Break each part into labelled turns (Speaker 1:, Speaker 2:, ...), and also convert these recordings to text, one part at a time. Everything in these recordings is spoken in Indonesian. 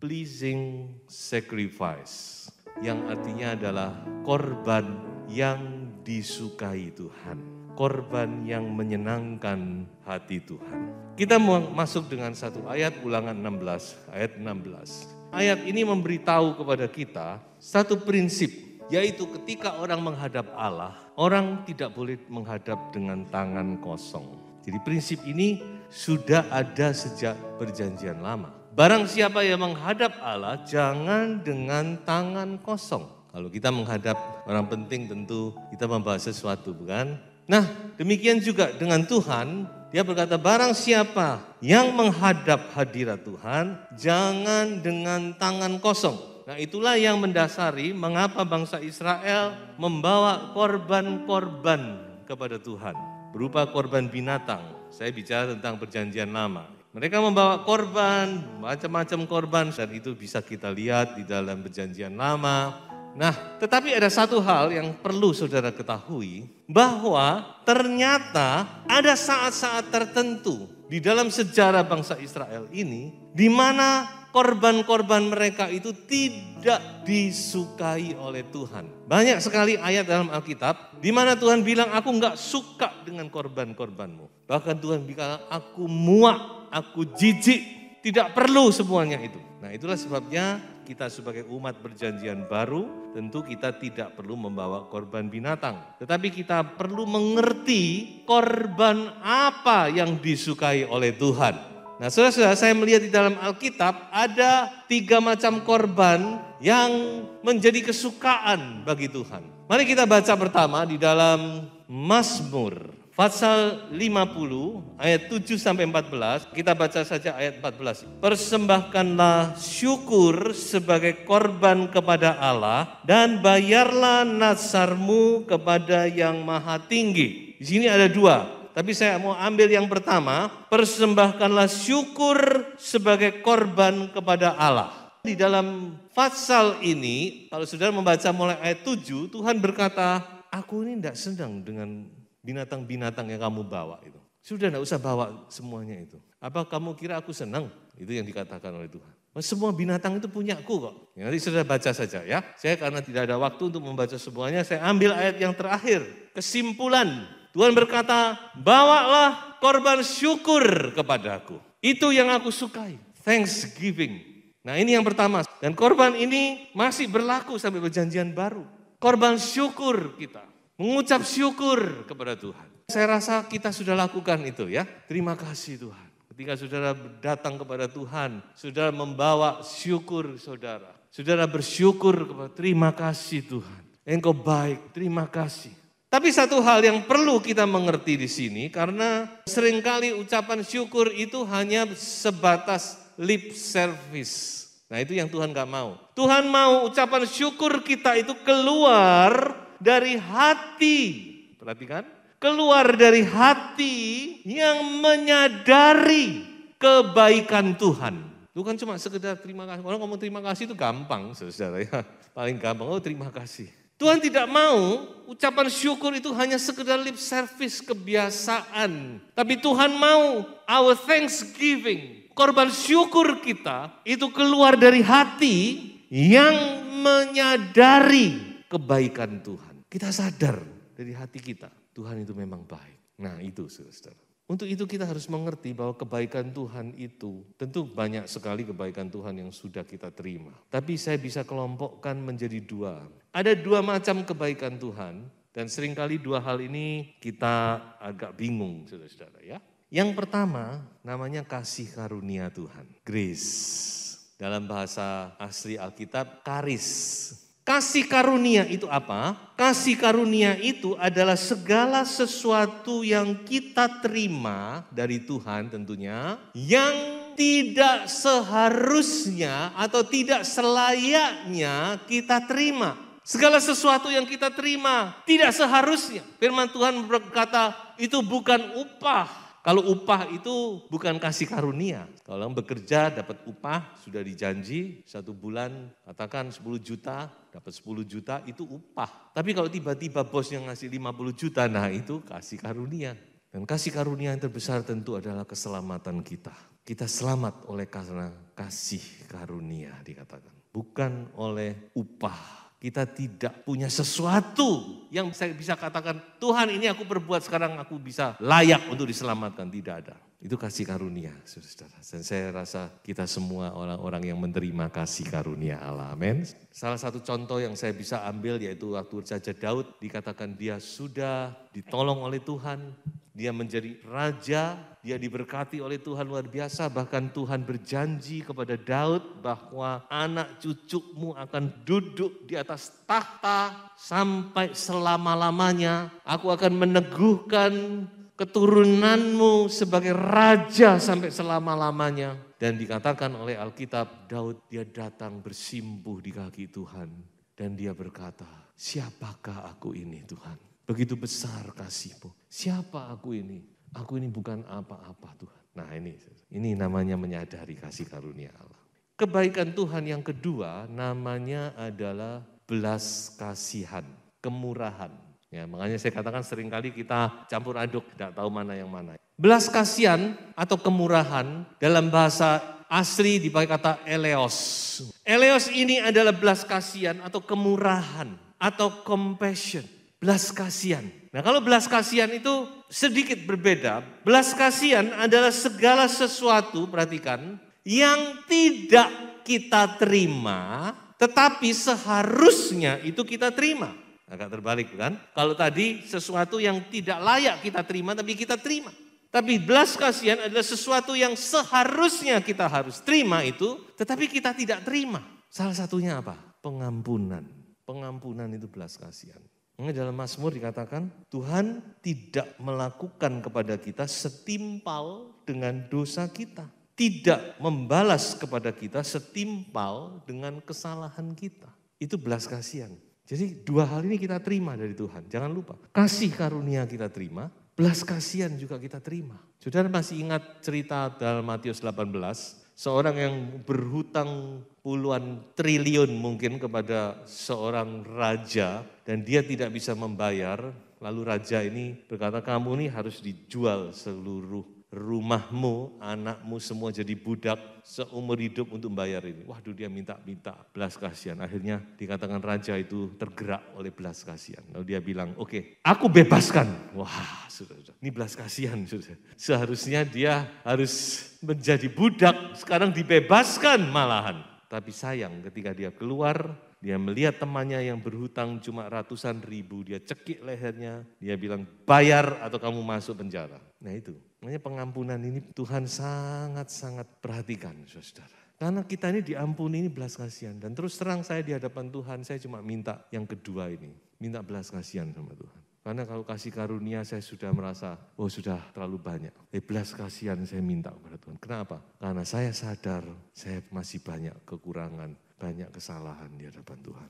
Speaker 1: Pleasing sacrifice, yang artinya adalah korban yang disukai Tuhan, korban yang menyenangkan hati Tuhan. Kita mau masuk dengan satu ayat Ulangan 16, ayat 16. Ayat ini memberitahu kepada kita satu prinsip, yaitu ketika orang menghadap Allah, orang tidak boleh menghadap dengan tangan kosong. Jadi prinsip ini sudah ada sejak perjanjian lama. Barang siapa yang menghadap Allah, jangan dengan tangan kosong. Kalau kita menghadap orang penting tentu kita membawa sesuatu, bukan? Nah, demikian juga dengan Tuhan, dia berkata barang siapa yang menghadap hadirat Tuhan, jangan dengan tangan kosong. Nah, itulah yang mendasari mengapa bangsa Israel membawa korban-korban kepada Tuhan. Berupa korban binatang. Saya bicara tentang perjanjian lama. Mereka membawa korban, macam-macam korban, dan itu bisa kita lihat di dalam perjanjian lama. Nah, tetapi ada satu hal yang perlu saudara ketahui, bahwa ternyata ada saat-saat tertentu di dalam sejarah bangsa Israel ini, di mana korban-korban mereka itu tidak disukai oleh Tuhan. Banyak sekali ayat dalam Alkitab di mana Tuhan bilang, aku enggak suka dengan korban-korbanmu. Bahkan Tuhan bilang, aku muak, aku jijik, tidak perlu semuanya itu. Nah, itulah sebabnya kita sebagai umat perjanjian baru, tentu kita tidak perlu membawa korban binatang. Tetapi kita perlu mengerti korban apa yang disukai oleh Tuhan. Nah, saudara-saudara, saya melihat di dalam Alkitab ada 3 macam korban yang menjadi kesukaan bagi Tuhan. Mari kita baca pertama di dalam Mazmur pasal 50 ayat 7 sampai 14. Kita baca saja ayat 14. Persembahkanlah syukur sebagai korban kepada Allah dan bayarlah nazarmu kepada Yang Maha Tinggi. Di sini ada 2. Tapi saya mau ambil yang pertama, persembahkanlah syukur sebagai korban kepada Allah. Di dalam pasal ini, kalau saudara membaca mulai ayat 7, Tuhan berkata, aku ini tidak senang dengan binatang-binatang yang kamu bawa itu. Sudah tidak usah bawa semuanya itu. Apa kamu kira aku senang? Itu yang dikatakan oleh Tuhan. Semua binatang itu punyaku kok. Nanti saudara baca saja ya. Saya karena tidak ada waktu untuk membaca semuanya, saya ambil ayat yang terakhir. Kesimpulan. Tuhan berkata, bawalah korban syukur kepadaku. Itu yang aku sukai. Thanksgiving. Nah, ini yang pertama. Dan korban ini masih berlaku sampai perjanjian baru. Korban syukur kita. Mengucap syukur kepada Tuhan. Saya rasa kita sudah lakukan itu ya. Terima kasih Tuhan. Ketika saudara datang kepada Tuhan, saudara membawa syukur saudara. Saudara bersyukur kepada terima kasih Tuhan. Engkau baik, terima kasih. Tapi satu hal yang perlu kita mengerti di sini, karena seringkali ucapan syukur itu hanya sebatas lip service. Nah, itu yang Tuhan gak mau. Tuhan mau ucapan syukur kita itu keluar dari hati. Perhatikan, keluar dari hati yang menyadari kebaikan Tuhan. Bukan cuma sekedar terima kasih. Orang ngomong terima kasih itu gampang, saudara ya. Paling gampang, oh terima kasih. Tuhan tidak mau ucapan syukur itu hanya sekedar lip service, kebiasaan. Tapi Tuhan mau our thanksgiving, korban syukur kita itu keluar dari hati yang menyadari kebaikan Tuhan. Kita sadar dari hati kita, Tuhan itu memang baik. Nah itu saudara. Untuk itu kita harus mengerti bahwa kebaikan Tuhan itu, tentu banyak sekali kebaikan Tuhan yang sudah kita terima. Tapi saya bisa kelompokkan menjadi 2. Ada 2 macam kebaikan Tuhan, dan seringkali 2 hal ini kita agak bingung saudara-saudara ya. Yang pertama namanya kasih karunia Tuhan, grace. Dalam bahasa asli Alkitab, karis. Kasih karunia itu apa? Kasih karunia itu adalah segala sesuatu yang kita terima dari Tuhan tentunya, yang tidak seharusnya atau tidak selayaknya kita terima. Segala sesuatu yang kita terima tidak seharusnya. Firman Tuhan berkata itu bukan upah. Kalau upah itu bukan kasih karunia. Kalau bekerja dapat upah, sudah dijanji 1 bulan, katakan 10 juta, dapat 10 juta itu upah. Tapi kalau tiba-tiba bosnya ngasih 50 juta, nah itu kasih karunia. Dan kasih karunia yang terbesar tentu adalah keselamatan kita. Kita selamat oleh karena kasih karunia dikatakan. Bukan oleh upah. Kita tidak punya sesuatu yang saya bisa katakan, Tuhan ini aku perbuat sekarang aku bisa layak untuk diselamatkan. Tidak ada. Itu kasih karunia, saudara. Dan saya rasa kita semua orang-orang yang menerima kasih karunia Allah. Amin. Salah satu contoh yang saya bisa ambil yaitu waktu Raja Daud dikatakan dia sudah ditolong oleh Tuhan. Dia menjadi raja, dia diberkati oleh Tuhan luar biasa. Bahkan Tuhan berjanji kepada Daud bahwa anak cucumu akan duduk di atas tahta sampai selama-lamanya. Aku akan meneguhkan keturunanmu sebagai raja sampai selama-lamanya. Dan dikatakan oleh Alkitab, Daud dia datang bersimpuh di kaki Tuhan. Dan dia berkata, siapakah aku ini Tuhan? Begitu besar kasih-Mu. Siapa aku ini? Aku ini bukan apa-apa Tuhan. Nah ini namanya menyadari kasih karunia Allah. Kebaikan Tuhan yang kedua namanya adalah belas kasihan, kemurahan. Ya, makanya saya katakan seringkali kita campur aduk, tidak tahu mana yang mana. Belas kasihan atau kemurahan dalam bahasa asli dipakai kata eleos. Eleos ini adalah belas kasihan atau kemurahan atau compassion. Belas kasihan. Nah kalau belas kasihan itu sedikit berbeda. Belas kasihan adalah segala sesuatu, perhatikan, yang tidak kita terima, tetapi seharusnya itu kita terima. Agak terbalik kan? Kalau tadi sesuatu yang tidak layak kita terima, tapi kita terima. Tapi belas kasihan adalah sesuatu yang seharusnya kita harus terima itu, tetapi kita tidak terima. Salah satunya apa? Pengampunan. Pengampunan itu belas kasihan. Dalam Mazmur dikatakan Tuhan tidak melakukan kepada kita setimpal dengan dosa kita. Tidak membalas kepada kita setimpal dengan kesalahan kita. Itu belas kasihan. Jadi 2 hal ini kita terima dari Tuhan. Jangan lupa, kasih karunia kita terima, belas kasihan juga kita terima. Saudara masih ingat cerita dalam Matius 18? Seorang yang berhutang puluhan triliun mungkin kepada seorang raja dan dia tidak bisa membayar. Lalu raja ini berkata, kamu ini harus dijual seluruh rumahmu, anakmu semua jadi budak seumur hidup untuk membayar ini. Waduh dia minta belas kasihan. Akhirnya dikatakan raja itu tergerak oleh belas kasihan. Lalu dia bilang, oke, aku bebaskan. Wah sudah. Ini belas kasihan sudah. Seharusnya dia harus menjadi budak, sekarang dibebaskan malahan. Tapi sayang ketika dia keluar, dia melihat temannya yang berhutang cuma ratusan ribu, dia cekik lehernya, dia bilang bayar atau kamu masuk penjara. Nah itu, makanya pengampunan ini Tuhan sangat-sangat perhatikan saudara. Karena kita ini diampuni ini belas kasihan. Dan terus terang saya di hadapan Tuhan, saya cuma minta yang kedua ini, minta belas kasihan sama Tuhan. Karena kalau kasih karunia saya sudah merasa, oh sudah terlalu banyak. Belas kasihan saya minta kepada Tuhan. Kenapa? Karena saya sadar saya masih banyak kekurangan, banyak kesalahan di hadapan Tuhan.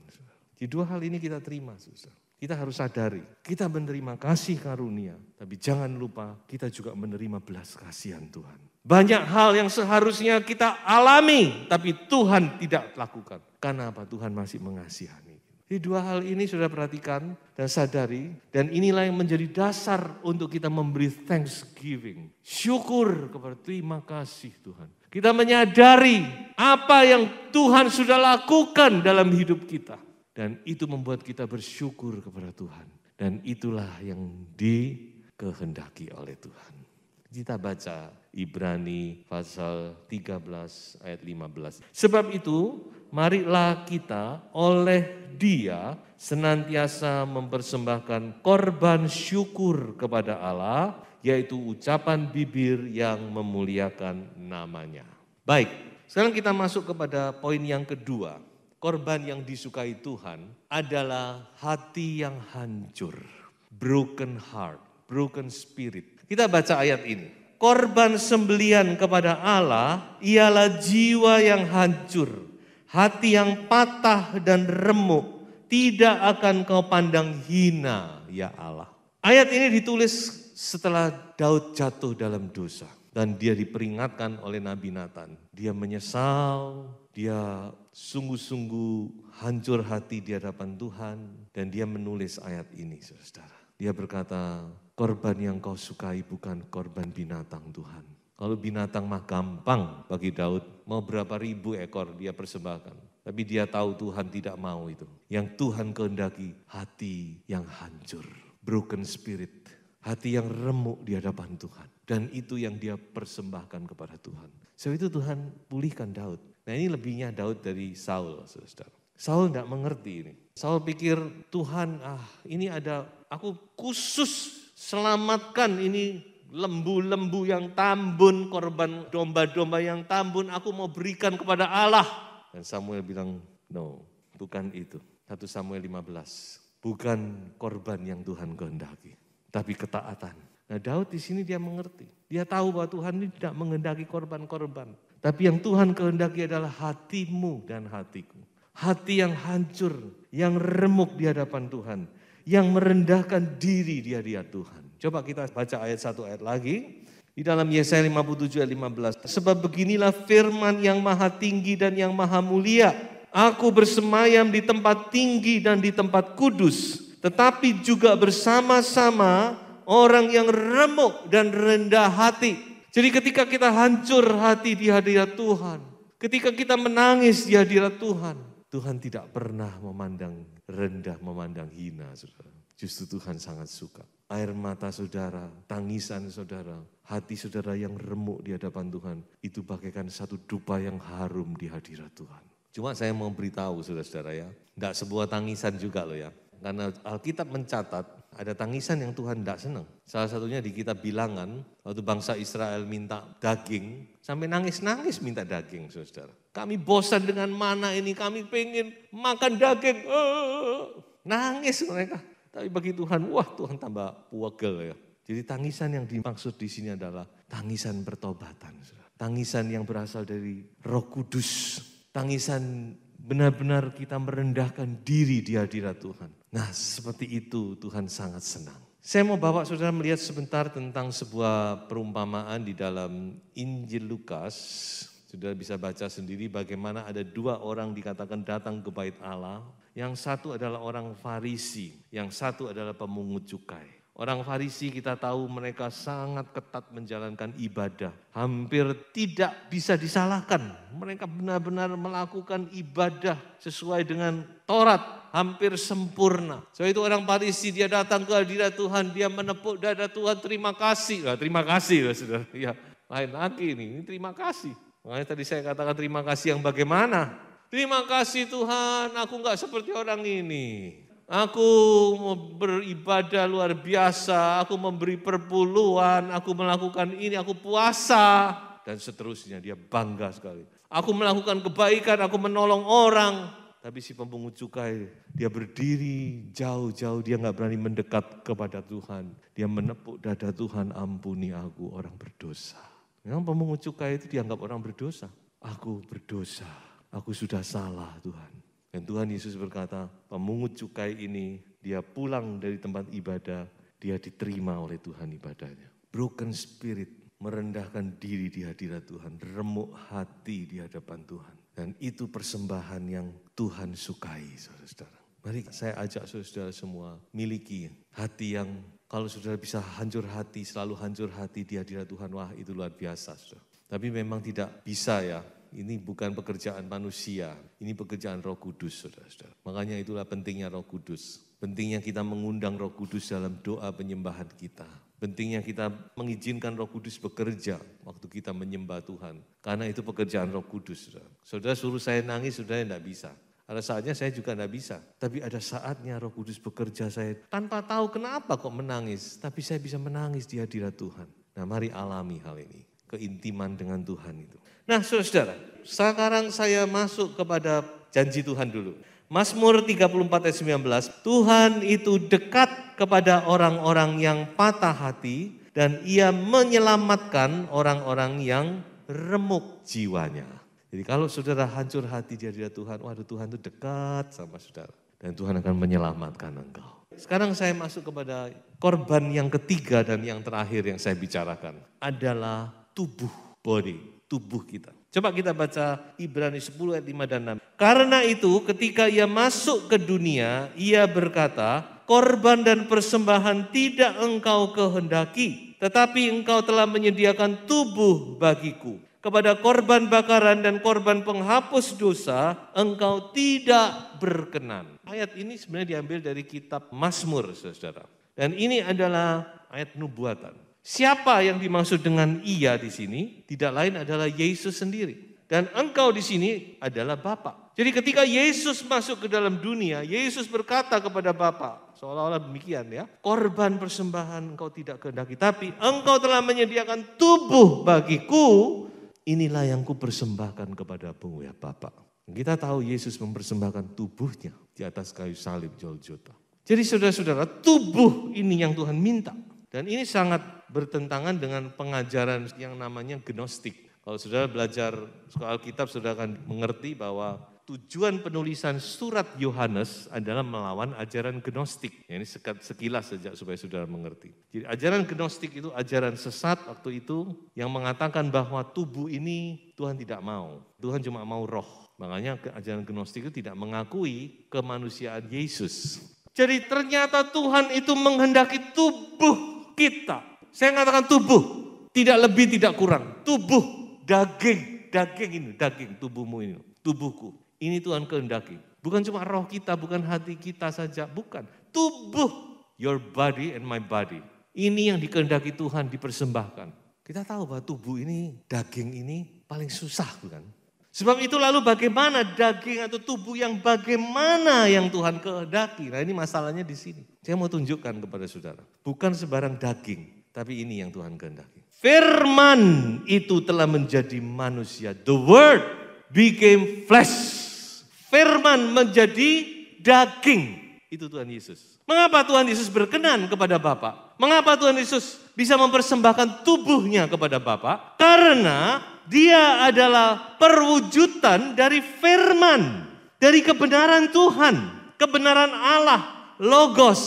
Speaker 1: Di 2 hal ini kita terima, saudara. Kita harus sadari, kita menerima kasih karunia. Tapi jangan lupa kita juga menerima belas kasihan Tuhan. Banyak hal yang seharusnya kita alami, tapi Tuhan tidak lakukan. Karena apa? Tuhan masih mengasihani. Jadi 2 hal ini sudah perhatikan dan sadari. Dan inilah yang menjadi dasar untuk kita memberi thanksgiving. Syukur kepada terima kasih Tuhan. Kita menyadari apa yang Tuhan sudah lakukan dalam hidup kita. Dan itu membuat kita bersyukur kepada Tuhan. Dan itulah yang dikehendaki oleh Tuhan. Kita baca Ibrani pasal 13 ayat 15. Sebab itu marilah kita oleh Dia senantiasa mempersembahkan korban syukur kepada Allah, yaitu ucapan bibir yang memuliakan namanya. Baik, sekarang kita masuk kepada poin yang kedua. Korban yang disukai Tuhan adalah hati yang hancur, broken heart, broken spirit. Kita baca ayat ini. korban sembelian kepada Allah ialah jiwa yang hancur, hati yang patah dan remuk, tidak akan kau pandang hina ya Allah. Ayat ini ditulis setelah Daud jatuh dalam dosa. Dan dia diperingatkan oleh Nabi Nathan. Dia menyesal, dia sungguh-sungguh hancur hati di hadapan Tuhan. Dan dia menulis ayat ini, saudara. Dia berkata, korban yang kau sukai bukan korban binatang Tuhan. Kalau binatang mah gampang bagi Daud, mau berapa ribu ekor dia persembahkan. Tapi dia tahu Tuhan tidak mau itu. Yang Tuhan kehendaki hati yang hancur, broken spirit. Hati yang remuk di hadapan Tuhan. Dan itu yang dia persembahkan kepada Tuhan. Sebab itu Tuhan pulihkan Daud. Nah ini lebihnya Daud dari Saul, saudara. Saul tidak mengerti ini. Saul pikir Tuhan, ini ada, aku khusus selamatkan ini lembu-lembu yang tambun, korban domba-domba yang tambun, aku mau berikan kepada Allah. Dan Samuel bilang, no, bukan itu. 1 Samuel 15, bukan korban yang Tuhan kehendaki. Tapi ketaatan. Nah Daud di sini dia mengerti. Dia tahu bahwa Tuhan ini tidak menghendaki korban-korban. Tapi yang Tuhan kehendaki adalah hatimu dan hatiku. Hati yang hancur, yang remuk di hadapan Tuhan. Yang merendahkan diri di hadirat Tuhan. Coba kita baca ayat 1 ayat lagi. Di dalam Yesaya 57 ayat 15. Sebab beginilah firman yang maha tinggi dan yang maha mulia. Aku bersemayam di tempat tinggi dan di tempat kudus. Tetapi juga bersama-sama orang yang remuk dan rendah hati. Jadi ketika kita hancur hati di hadirat Tuhan, ketika kita menangis di hadirat Tuhan, Tuhan tidak pernah memandang rendah, memandang hina, saudara. Justru Tuhan sangat suka. Air mata saudara, tangisan saudara, hati saudara yang remuk di hadapan Tuhan, itu bagaikan satu dupa yang harum di hadirat Tuhan. Cuma saya mau beritahu saudara-saudara ya, enggak sebuah tangisan juga loh ya. Karena Alkitab mencatat ada tangisan yang Tuhan tidak senang. Salah satunya di kitab Bilangan, waktu bangsa Israel minta daging, sampai nangis-nangis minta daging, saudara. Kami bosan dengan mana ini, kami pengen makan daging. Nangis mereka. Tapi bagi Tuhan, wah Tuhan tambah puagel ya. Jadi tangisan yang dimaksud di sini adalah tangisan pertobatan. Saudara. Tangisan yang berasal dari Roh Kudus. Tangisan benar-benar kita merendahkan diri di hadirat Tuhan. Nah seperti itu Tuhan sangat senang. Saya mau bawa saudara melihat sebentar tentang sebuah perumpamaan di dalam Injil Lukas. Saudara bisa baca sendiri bagaimana ada 2 orang dikatakan datang ke bait Allah. Yang satu adalah orang Farisi, yang satu adalah pemungut cukai. Orang Farisi kita tahu mereka sangat ketat menjalankan ibadah. Hampir tidak bisa disalahkan. Mereka benar-benar melakukan ibadah sesuai dengan Taurat. Hampir sempurna. So itu orang Farisi dia datang ke hadirat Tuhan. Dia menepuk dada Tuhan, terima kasih. Nah, terima kasih ya saudara. Ya, lain lagi ini terima kasih. Makanya tadi saya katakan terima kasih yang bagaimana? Terima kasih Tuhan, aku enggak seperti orang ini. Aku beribadah luar biasa, aku memberi perpuluhan, aku melakukan ini, aku puasa, dan seterusnya. Dia bangga sekali. Aku melakukan kebaikan, aku menolong orang. Tapi si pemungut cukai, dia berdiri jauh-jauh, dia gak berani mendekat kepada Tuhan. Dia menepuk dada Tuhan, ampuni aku orang berdosa. Memang pemungut cukai itu dianggap orang berdosa. Aku berdosa, aku sudah salah Tuhan. Dan Tuhan Yesus berkata, pemungut cukai ini dia pulang dari tempat ibadah, dia diterima oleh Tuhan ibadahnya. Broken spirit, merendahkan diri di hadirat Tuhan, remuk hati di hadapan Tuhan. Dan itu persembahan yang Tuhan sukai, saudara-saudara. Mari saya ajak saudara semua miliki hati yang kalau saudara bisa hancur hati, selalu hancur hati di hadirat Tuhan, wah itu luar biasa, saudara. Tapi memang tidak bisa ya. Ini bukan pekerjaan manusia, ini pekerjaan Roh Kudus, saudara-saudara. Makanya itulah pentingnya Roh Kudus. Pentingnya kita mengundang Roh Kudus dalam doa penyembahan kita. Pentingnya kita mengizinkan Roh Kudus bekerja waktu kita menyembah Tuhan. Karena itu pekerjaan Roh Kudus, saudara. Saudara suruh saya nangis, saudara tidak bisa. Ada saatnya saya juga tidak bisa. Tapi ada saatnya Roh Kudus bekerja saya tanpa tahu kenapa kok menangis. Tapi saya bisa menangis di hadirat Tuhan. Nah mari alami hal ini. Keintiman dengan Tuhan itu. Nah saudara, sekarang saya masuk kepada janji Tuhan dulu. Mazmur 34 ayat 19, Tuhan itu dekat kepada orang-orang yang patah hati dan ia menyelamatkan orang-orang yang remuk jiwanya. Jadi kalau saudara hancur hati di hadirat Tuhan, waduh Tuhan itu dekat sama saudara. Dan Tuhan akan menyelamatkan engkau. Sekarang saya masuk kepada korban yang ketiga dan yang terakhir yang saya bicarakan. Adalah tubuh, body, tubuh kita. Coba kita baca Ibrani 10 ayat 5 dan 6. Karena itu ketika ia masuk ke dunia, ia berkata, korban dan persembahan tidak engkau kehendaki, tetapi engkau telah menyediakan tubuh bagiku. Kepada korban bakaran dan korban penghapus dosa, engkau tidak berkenan. Ayat ini sebenarnya diambil dari kitab Mazmur, saudara. Dan ini adalah ayat nubuatan. Siapa yang dimaksud dengan ia di sini? Tidak lain adalah Yesus sendiri. Dan engkau di sini adalah Bapa. Jadi ketika Yesus masuk ke dalam dunia, Yesus berkata kepada Bapa, seolah-olah demikian ya, korban persembahan engkau tidak kehendaki, tapi engkau telah menyediakan tubuh bagiku. Inilah yang kupersembahkan kepadamu ya Bapa. Kita tahu Yesus mempersembahkan tubuhnya di atas kayu salib Golgota. Jadi saudara-saudara, tubuh ini yang Tuhan minta. Dan ini sangat bertentangan dengan pengajaran yang namanya gnostik. Kalau saudara belajar sekolah Alkitab, saudara akan mengerti bahwa tujuan penulisan surat Yohanes adalah melawan ajaran gnostik. Ini sekilas saja supaya saudara mengerti. Jadi ajaran gnostik itu ajaran sesat waktu itu yang mengatakan bahwa tubuh ini Tuhan tidak mau. Tuhan cuma mau roh. Makanya ajaran gnostik itu tidak mengakui kemanusiaan Yesus. Jadi ternyata Tuhan itu menghendaki tubuh kita. Saya mengatakan tubuh, tidak lebih tidak kurang. Tubuh, daging ini, daging tubuhmu ini, tubuhku. Ini Tuhan kehendaki. Bukan cuma roh kita, bukan hati kita saja, bukan. Tubuh, your body and my body. Ini yang dikehendaki Tuhan dipersembahkan. Kita tahu bahwa tubuh ini, daging ini paling susah bukan? Sebab itu lalu bagaimana daging atau tubuh yang bagaimana yang Tuhan kehendaki? Nah ini masalahnya di sini. Saya mau tunjukkan kepada saudara. Bukan sebarang daging, tapi ini yang Tuhan kehendaki. Firman itu telah menjadi manusia. The word became flesh. Firman menjadi daging. Itu Tuhan Yesus. Mengapa Tuhan Yesus berkenan kepada Bapa? Mengapa Tuhan Yesus bisa mempersembahkan tubuhnya kepada Bapa? Karena dia adalah perwujudan dari firman. Dari kebenaran Tuhan. Kebenaran Allah. Logos.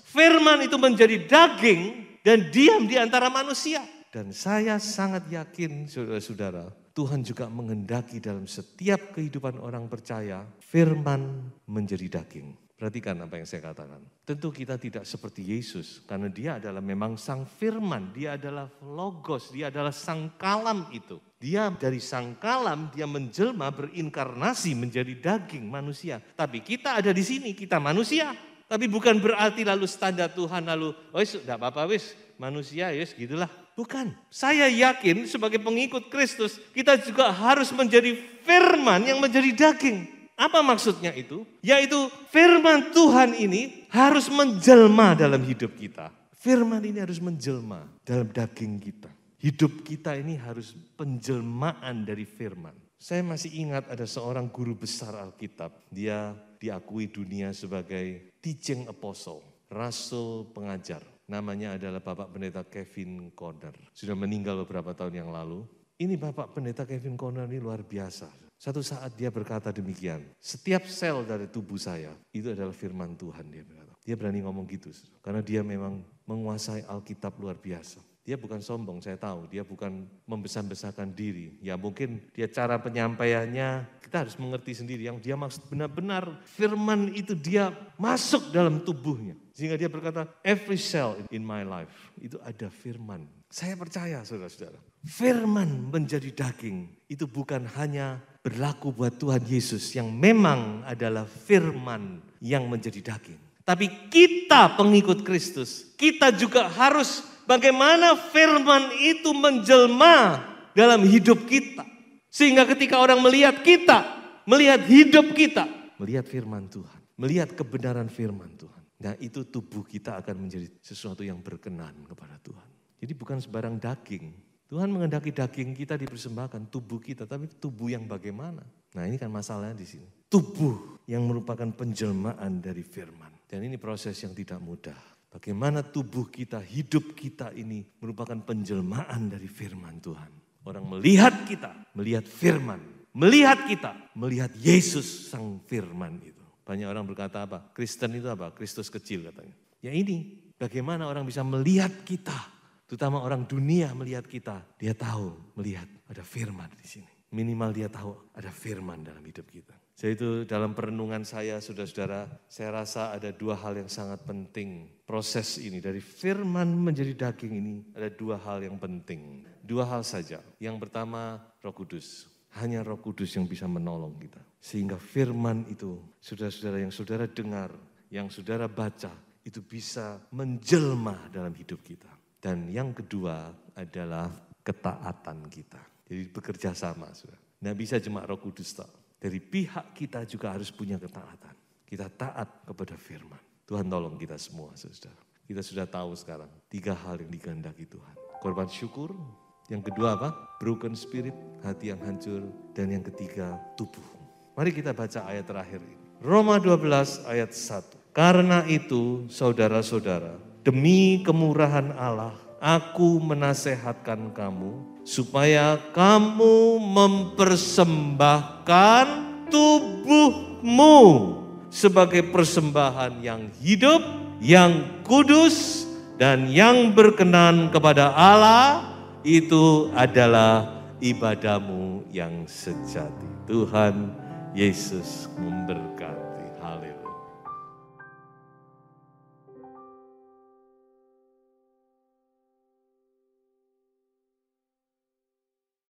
Speaker 1: Firman itu menjadi daging dan diam di antara manusia. Dan saya sangat yakin saudara-saudara, Tuhan juga menghendaki dalam setiap kehidupan orang percaya, firman menjadi daging. Perhatikan apa yang saya katakan. Tentu kita tidak seperti Yesus, karena dia adalah memang sang firman, dia adalah logos, dia adalah sang kalam itu. Dia dari sang kalam, dia menjelma berinkarnasi menjadi daging manusia. Tapi kita ada di sini, kita manusia. Tapi bukan berarti lalu standar Tuhan lalu, wis enggak apa-apa wis, manusia wis gitulah. Bukan, saya yakin sebagai pengikut Kristus kita juga harus menjadi firman yang menjadi daging. Apa maksudnya itu? Yaitu firman Tuhan ini harus menjelma dalam hidup kita. Firman ini harus menjelma dalam daging kita. Hidup kita ini harus penjelmaan dari firman. Saya masih ingat ada seorang guru besar Alkitab. Dia diakui dunia sebagai teaching apostle, rasul pengajar. Namanya adalah Bapak Pendeta Kevin Conner. Sudah meninggal beberapa tahun yang lalu. Ini Bapak Pendeta Kevin Conner ini luar biasa. Satu saat dia berkata demikian. Setiap sel dari tubuh saya itu adalah firman Tuhan, dia berkata. Dia berani ngomong gitu. Karena dia memang menguasai Alkitab luar biasa. Dia bukan sombong, saya tahu. Dia bukan membesar-besarkan diri. Ya mungkin dia cara penyampaiannya, kita harus mengerti sendiri. Yang dia maksud benar-benar firman itu dia masuk dalam tubuhnya. Sehingga dia berkata, every cell in my life, itu ada firman. Saya percaya saudara-saudara, firman menjadi daging, itu bukan hanya berlaku buat Tuhan Yesus yang memang adalah firman yang menjadi daging. Tapi kita pengikut Kristus, kita juga harus bagaimana firman itu menjelma dalam hidup kita. Sehingga ketika orang melihat kita, melihat hidup kita, melihat firman Tuhan, melihat kebenaran firman Tuhan. Nah itu tubuh kita akan menjadi sesuatu yang berkenan kepada Tuhan. Jadi bukan sebarang daging. Tuhan menghendaki daging kita dipersembahkan, tubuh kita, tapi tubuh yang bagaimana? Nah ini kan masalahnya di sini. Tubuh yang merupakan penjelmaan dari firman. Dan ini proses yang tidak mudah. Bagaimana tubuh kita, hidup kita ini merupakan penjelmaan dari firman Tuhan. Orang melihat kita, melihat firman. Melihat kita, melihat Yesus sang firman itu. Banyak orang berkata apa? Kristen itu apa? Kristus kecil katanya. Ya ini, bagaimana orang bisa melihat kita. Terutama orang dunia melihat kita. Dia tahu, melihat ada firman di sini. Minimal dia tahu ada firman dalam hidup kita. Jadi itu dalam perenungan saya, saudara-saudara, saya rasa ada dua hal yang sangat penting. Proses ini dari firman menjadi daging ini ada dua hal yang penting. Dua hal saja. Yang pertama Roh Kudus. Hanya Roh Kudus yang bisa menolong kita. Sehingga firman itu, saudara-saudara yang saudara dengar, yang saudara baca, itu bisa menjelma dalam hidup kita. Dan yang kedua adalah ketaatan kita. Jadi bekerja sama, saudara. Nggak bisa cuma Roh Kudus tak. Dari pihak kita juga harus punya ketaatan. Kita taat kepada firman. Tuhan tolong kita semua, saudara. Kita sudah tahu sekarang 3 hal yang dikehendaki Tuhan. Korban syukur. Yang kedua apa? Broken spirit, hati yang hancur. Dan yang ketiga, tubuh. Mari kita baca ayat terakhir ini. Roma 12 ayat 1. Karena itu, saudara-saudara, demi kemurahan Allah, aku menasehatkan kamu supaya kamu mempersembahkan tubuhmu sebagai persembahan yang hidup, yang kudus, dan yang berkenan kepada Allah. Itu adalah ibadahmu yang sejati. Tuhan Yesus memberkati.